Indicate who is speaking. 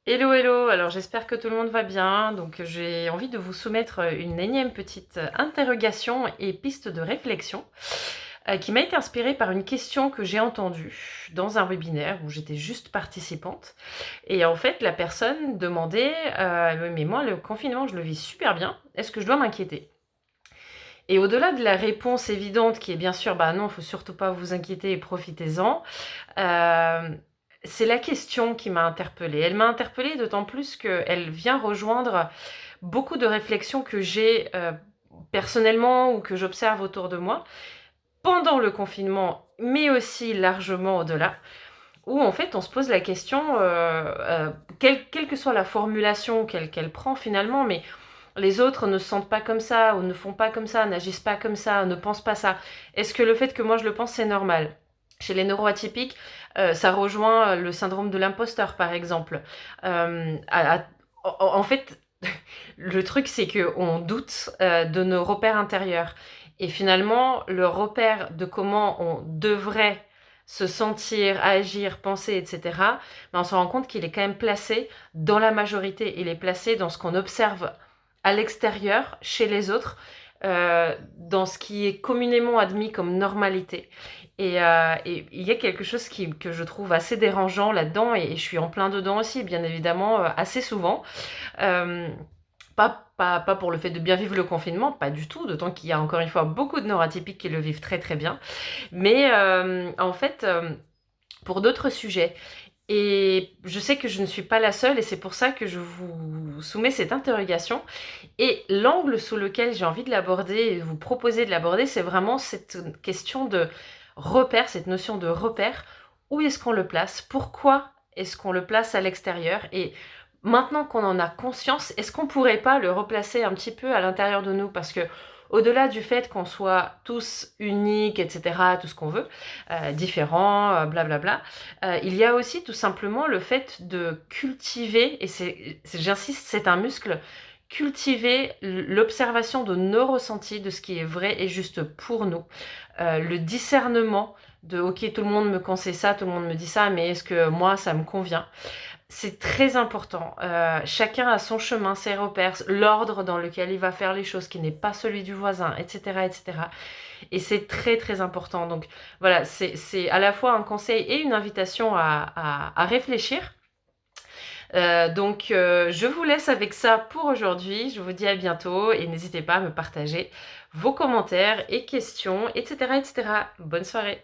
Speaker 1: Hello, hello, alors j'espère que tout le monde va bien. Donc j'ai envie de vous soumettre une énième petite interrogation et piste de réflexion qui m'a été inspirée par une question que j'ai entendue dans un webinaire où j'étais juste participante. Et en fait, la personne demandait «Oui, mais moi, le confinement, je le vis super bien. Est-ce que je dois m'inquiéter?» Et au-delà de la réponse évidente qui est bien sûr «Bah non, faut surtout pas vous inquiéter et profitez-en», Hem, c'est la question qui m'a interpellée. Elle m'a interpellée d'autant plus qu'elle vient rejoindre beaucoup de réflexions que j'ai, personnellement ou que j'observe autour de moi, pendant le confinement, mais aussi largement au-delà, où en fait on se pose la question, quelle que soit la formulation qu'elle prend finalement, mais les autres ne se sentent pas comme ça, ou ne font pas comme ça, n'agissent pas comme ça, ne pensent pas ça. Est-ce que le fait que moi je le pense, c'est normal? Chez les neuroatypiques, ça rejoint le syndrome de l'imposteur, par exemple. En fait, le truc, c'est qu'on doute de nos repères intérieurs. Et finalement, le repère de comment on devrait se sentir, agir, penser, etc., ben on se rend compte qu'il est quand même placé dans la majorité. Il est placé dans ce qu'on observe à l'extérieur, chez les autres, dans ce qui est communément admis comme normalité. Et il y a quelque chose que je trouve assez dérangeant là-dedans, et je suis en plein dedans aussi, bien évidemment, assez souvent. Euh, pas pour le fait de bien vivre le confinement, pas du tout, d'autant qu'il y a encore une fois beaucoup de neuroatypiques qui le vivent très très bien, mais en fait, pour d'autres sujets. Et je sais que je ne suis pas la seule, et c'est pour ça que je vous soumets cette interrogation. Et l'angle sous lequel j'ai envie de l'aborder et vous proposer de l'aborder, c'est vraiment cette question de repère, cette notion de repère. Où est-ce qu'on le place? Pourquoi est-ce qu'on le place à l'extérieur? Et maintenant qu'on en a conscience, est-ce qu'on pourrait pas le replacer un petit peu à l'intérieur de nous? Parce que au-delà du fait qu'on soit tous uniques, etc., tout ce qu'on veut, différents, blablabla, il y a aussi tout simplement le fait de cultiver, et j'insiste, c'est un muscle, cultiver l'observation de nos ressentis, de ce qui est vrai et juste pour nous, le discernement de ok, tout le monde me conseille ça, tout le monde me dit ça, mais est-ce que moi ça me convient? C'est très important. Chacun a son chemin, ses repères, l'ordre dans lequel il va faire les choses qui n'est pas celui du voisin, etc., etc. Et cetera. Et c'est très très important. Donc voilà, c'est à la fois un conseil et une invitation à réfléchir. Je vous laisse avec ça pour aujourd'hui. Je vous dis à bientôt et n'hésitez pas à me partager vos commentaires et questions, etc., etc. Bonne soirée.